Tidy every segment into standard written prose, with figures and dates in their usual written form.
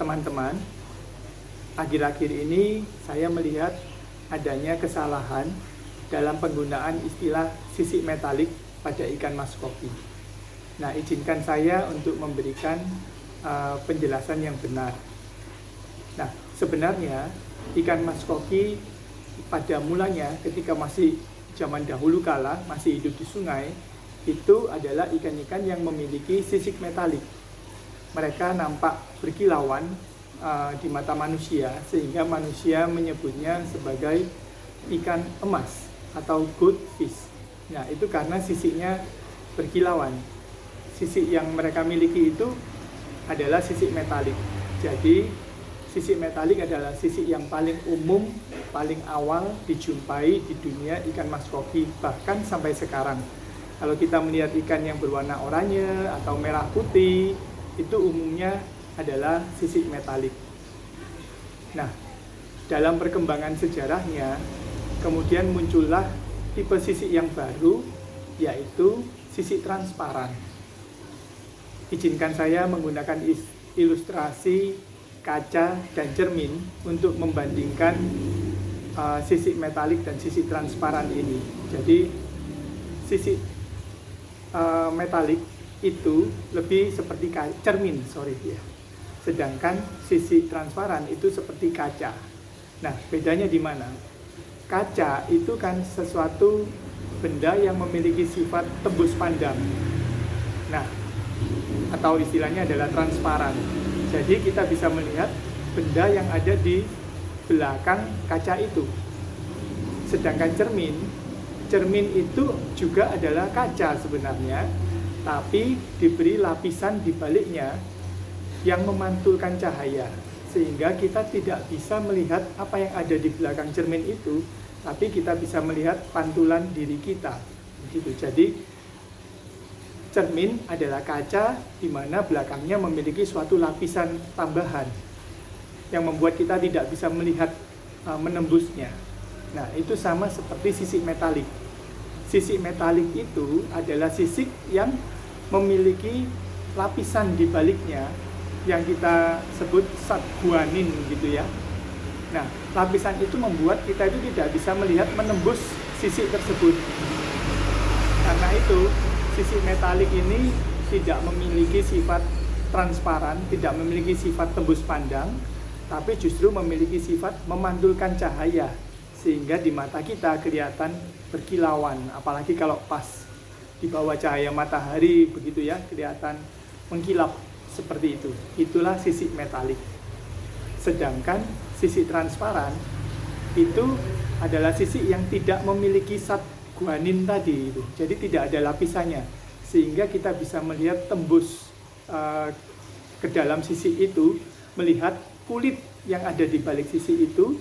teman-teman, akhir-akhir ini saya melihat adanya kesalahan dalam penggunaan istilah sisik metalik pada ikan mas koki. Nah, izinkan saya untuk memberikan penjelasan yang benar. Nah, sebenarnya ikan mas koki pada mulanya ketika masih zaman dahulu kala masih hidup di sungai, itu adalah ikan-ikan yang memiliki sisik metalik. Mereka nampak berkilauan di mata manusia, sehingga manusia menyebutnya sebagai ikan emas atau goldfish. Nah, itu karena sisiknya berkilauan. Sisik yang mereka miliki itu adalah sisik metalik. Jadi sisik metalik adalah sisik yang paling umum, paling awal dijumpai di dunia ikan mas koki, bahkan sampai sekarang. Kalau kita melihat ikan yang berwarna oranye atau merah putih, itu umumnya adalah sisik metalik. Nah, dalam perkembangan sejarahnya, kemudian muncullah tipe sisik yang baru, yaitu sisik transparan. Izinkan saya menggunakan ilustrasi kaca dan cermin untuk membandingkan sisik metalik dan sisik transparan ini. Jadi, sisik metalik itu lebih seperti cermin, sedangkan sisik transparan itu seperti kaca. Nah, bedanya di mana? Kaca itu kan sesuatu benda yang memiliki sifat tembus pandang. Nah, atau istilahnya adalah transparan. Jadi kita bisa melihat benda yang ada di belakang kaca itu. Sedangkan cermin itu juga adalah kaca sebenarnya, tapi diberi lapisan di baliknya yang memantulkan cahaya, sehingga kita tidak bisa melihat apa yang ada di belakang cermin itu, tapi kita bisa melihat pantulan diri kita. Begitu. Jadi cermin adalah kaca di mana belakangnya memiliki suatu lapisan tambahan yang membuat kita tidak bisa melihat menembusnya. Nah, itu sama seperti sisik metalik. Sisik metalik itu adalah sisik yang memiliki lapisan di baliknya yang kita sebut zat guanin gitu ya. Nah, lapisan itu membuat kita itu tidak bisa melihat menembus sisik tersebut. Karena itu, sisik metalik ini tidak memiliki sifat transparan, tidak memiliki sifat tembus pandang, tapi justru memiliki sifat memantulkan cahaya, sehingga di mata kita kelihatan berkilauan, apalagi kalau pas di bawah cahaya matahari begitu ya, kelihatan mengkilap seperti itu. Itulah sisik metalik. Sedangkan sisik transparan itu adalah sisik yang tidak memiliki zat guanin tadi itu. Jadi tidak ada lapisannya, sehingga kita bisa melihat tembus ke dalam sisik itu, melihat kulit yang ada di balik sisik itu,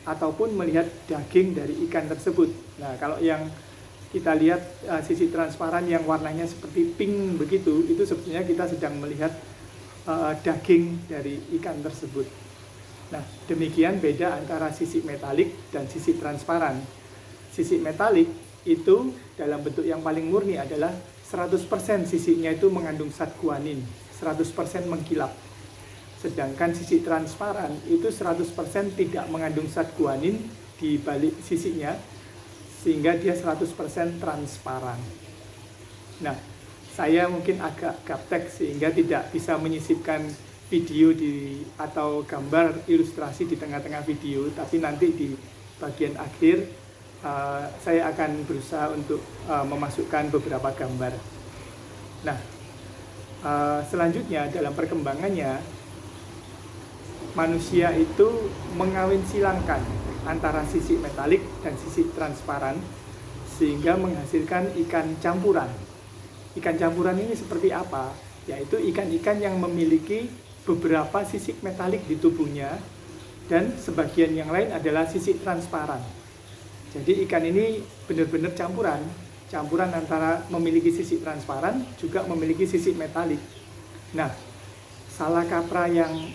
ataupun melihat daging dari ikan tersebut. Nah, kalau yang kita lihat sisik transparan yang warnanya seperti pink begitu, itu sebetulnya kita sedang melihat daging dari ikan tersebut. Nah, demikian beda antara sisik metalik dan sisik transparan. Sisik metalik itu dalam bentuk yang paling murni adalah 100% sisiknya itu mengandung zat guanin, 100% mengkilap. Sedangkan sisik transparan itu 100% tidak mengandung zat guanin di balik sisiknya, sehingga dia 100% transparan. Nah, saya mungkin agak gaptek sehingga tidak bisa menyisipkan video atau gambar ilustrasi di tengah-tengah video, tapi nanti di bagian akhir saya akan berusaha untuk memasukkan beberapa gambar. Nah, selanjutnya dalam perkembangannya, manusia itu mengawin silangkan antara sisik metalik dan sisik transparan, sehingga menghasilkan ikan campuran. Ikan campuran ini seperti apa? Yaitu ikan-ikan yang memiliki beberapa sisik metalik di tubuhnya, dan sebagian yang lain adalah sisik transparan. Jadi ikan ini benar-benar campuran antara memiliki sisik transparan juga memiliki sisik metalik. Nah, salah kaprah yang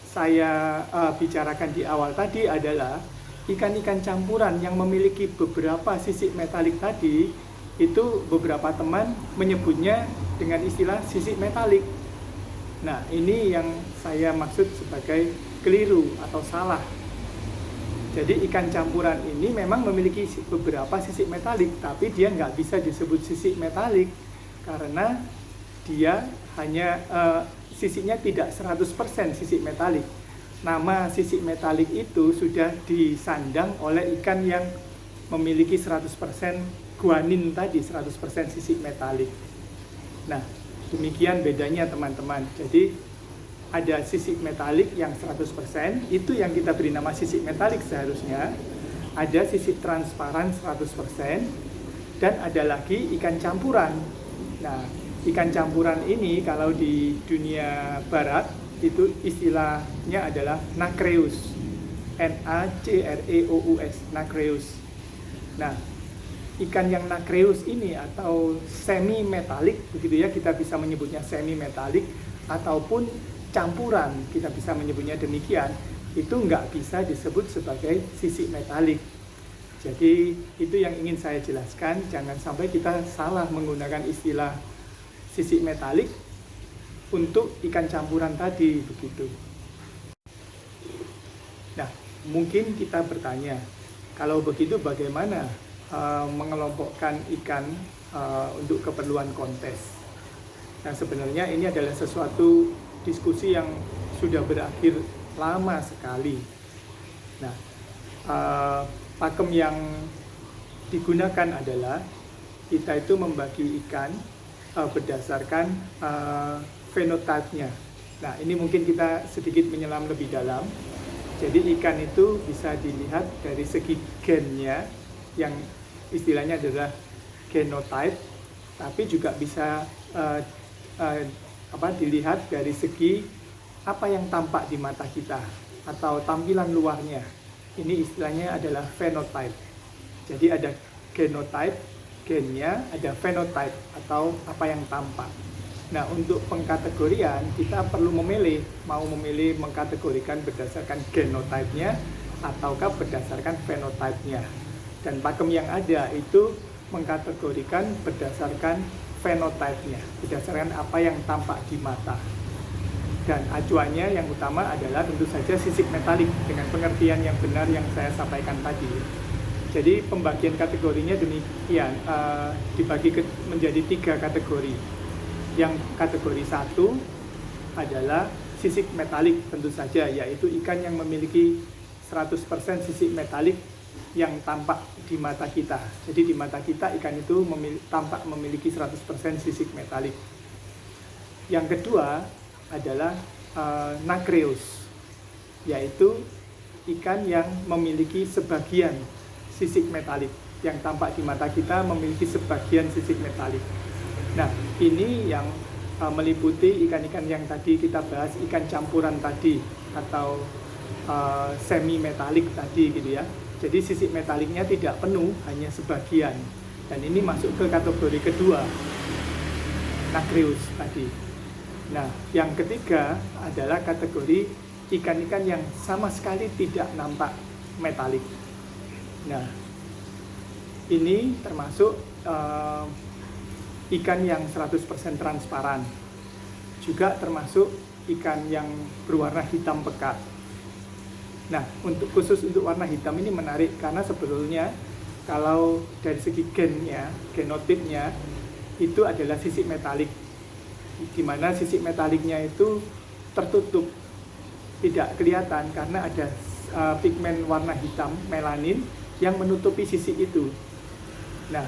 saya bicarakan di awal tadi adalah ikan-ikan campuran yang memiliki beberapa sisik metalik tadi, itu beberapa teman menyebutnya dengan istilah sisik metalik. Nah, ini yang saya maksud sebagai keliru atau salah. Jadi ikan campuran ini memang memiliki beberapa sisik metalik, tapi dia nggak bisa disebut sisik metalik karena dia hanya sisiknya tidak 100% sisik metalik. Nama sisik metalik itu sudah disandang oleh ikan yang memiliki 100% guanin tadi, 100% sisik metalik. Nah, demikian bedanya teman-teman. Jadi ada sisik metalik yang 100%, itu yang kita beri nama sisik metalik seharusnya. Ada sisik transparan 100%, dan ada lagi ikan campuran. Nah, ikan campuran ini kalau di dunia barat, itu istilahnya adalah nacreus. Nacreous, nacreus. Nah, ikan yang nacreus ini atau semi metalik, begitu ya, kita bisa menyebutnya semi metalik, ataupun campuran, kita bisa menyebutnya demikian, itu nggak bisa disebut sebagai sisik metalik. Jadi itu yang ingin saya jelaskan, jangan sampai kita salah menggunakan istilah sisik metalik untuk ikan campuran tadi, begitu. Nah, mungkin kita bertanya, kalau begitu bagaimana mengelompokkan ikan untuk keperluan kontes? Nah, sebenarnya ini adalah sesuatu diskusi yang sudah berakhir lama sekali. Nah, pakem yang digunakan adalah kita itu membagi ikan berdasarkan fenotipenya. Nah, ini mungkin kita sedikit menyelam lebih dalam. Jadi ikan itu bisa dilihat dari segi gennya, yang istilahnya adalah genotype, tapi juga bisa dilihat dari segi apa yang tampak di mata kita atau tampilan luarnya. Ini istilahnya adalah phenotype. Jadi ada genotype, gennya, ada phenotype atau apa yang tampak. Nah, untuk pengkategorian kita perlu memilih, mau memilih mengkategorikan berdasarkan genotype-nya ataukah berdasarkan phenotype-nya. Dan pakem yang ada itu mengkategorikan berdasarkan fenotype-nya, berdasarkan apa yang tampak di mata. Dan acuannya yang utama adalah tentu saja sisik metalik dengan pengertian yang benar yang saya sampaikan tadi. Jadi pembagian kategorinya demikian, dibagi menjadi 3 kategori. Yang kategori 1 adalah sisik metalik tentu saja, yaitu ikan yang memiliki 100% sisik metalik yang tampak di mata kita. Jadi di mata kita ikan itu tampak memiliki 100% sisik metalik. Yang kedua adalah nacreus, yaitu ikan yang memiliki sebagian sisik metalik, yang tampak di mata kita memiliki sebagian sisik metalik. Nah, ini yang meliputi ikan-ikan yang tadi kita bahas, ikan campuran tadi atau semi metalik tadi gitu ya. Jadi sisik metaliknya tidak penuh, hanya sebagian. Dan ini masuk ke kategori kedua, nacreus tadi. Nah, yang ketiga adalah kategori ikan-ikan yang sama sekali tidak nampak metalik. Nah, ini termasuk ikan yang 100% transparan. Juga termasuk ikan yang berwarna hitam pekat. Nah, khusus untuk warna hitam ini menarik karena sebetulnya kalau dari segi gennya, genotipnya itu adalah sisik metalik, di mana sisik metaliknya itu tertutup, tidak kelihatan karena ada pigmen warna hitam, melanin, yang menutupi sisik itu. Nah,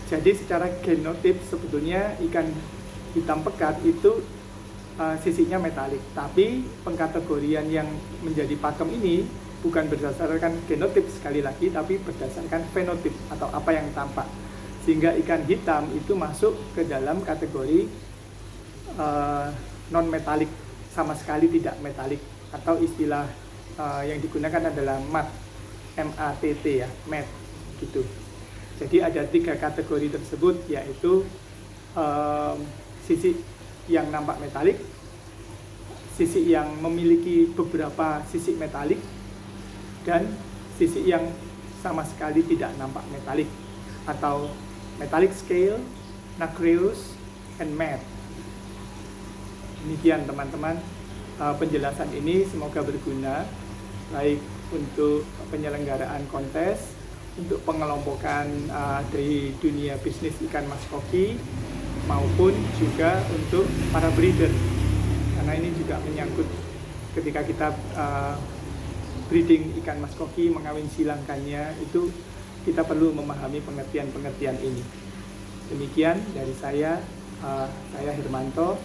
jadi secara genotip sebetulnya ikan hitam pekat itu sisiknya metalik, tapi pengkategorian yang menjadi pakem ini bukan berdasarkan genotip sekali lagi, tapi berdasarkan fenotip atau apa yang tampak. Sehingga ikan hitam itu masuk ke dalam kategori non-metalik, sama sekali tidak metalik, atau istilah yang digunakan adalah mat, MATT ya, mat gitu. Jadi ada 3 kategori tersebut, yaitu sisik yang nampak metalik, sisik yang memiliki beberapa sisik metalik, dan sisik yang sama sekali tidak nampak metalik, atau metallic scale, nacreous, and matte. Demikian teman-teman, penjelasan ini semoga berguna baik untuk penyelenggaraan kontes, untuk pengelompokan dari dunia bisnis ikan mas koki, maupun juga untuk para breeder, karena ini juga menyangkut ketika kita breeding ikan mas koki, mengawin silangkannya, itu kita perlu memahami pengertian-pengertian ini. Demikian dari saya Hermanto.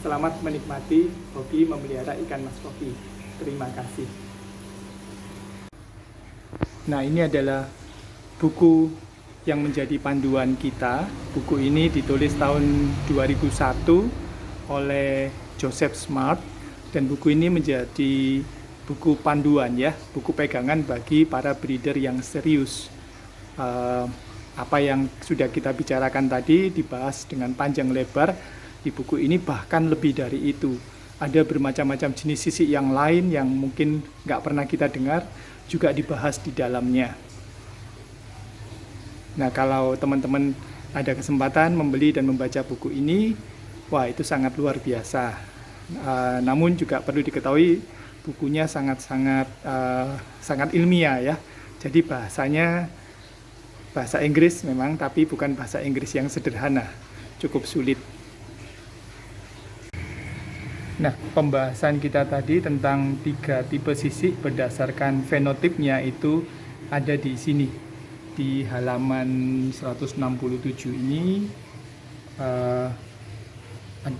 Selamat menikmati hobi memelihara ikan mas koki. Terima kasih. Nah, ini adalah buku yang menjadi panduan kita. Buku ini ditulis tahun 2001 oleh Joseph Smart, dan buku ini menjadi buku panduan ya, buku pegangan bagi para breeder yang serius. Apa yang sudah kita bicarakan tadi dibahas dengan panjang lebar di buku ini, bahkan lebih dari itu. Ada bermacam-macam jenis sisik yang lain yang mungkin nggak pernah kita dengar, juga dibahas di dalamnya. Nah, kalau teman-teman ada kesempatan membeli dan membaca buku ini, wah itu sangat luar biasa. Namun juga perlu diketahui bukunya sangat ilmiah ya. Jadi bahasanya bahasa Inggris memang, tapi bukan bahasa Inggris yang sederhana, cukup sulit. Nah, pembahasan kita tadi tentang 3 tipe sisik berdasarkan fenotipnya itu ada di sini, di halaman 167 ini.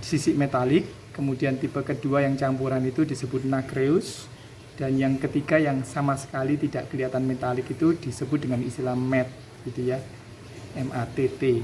Sisik metalik, kemudian tipe kedua yang campuran itu disebut nacreus, dan yang ketiga yang sama sekali tidak kelihatan metalik itu disebut dengan istilah matte gitu ya, MATT.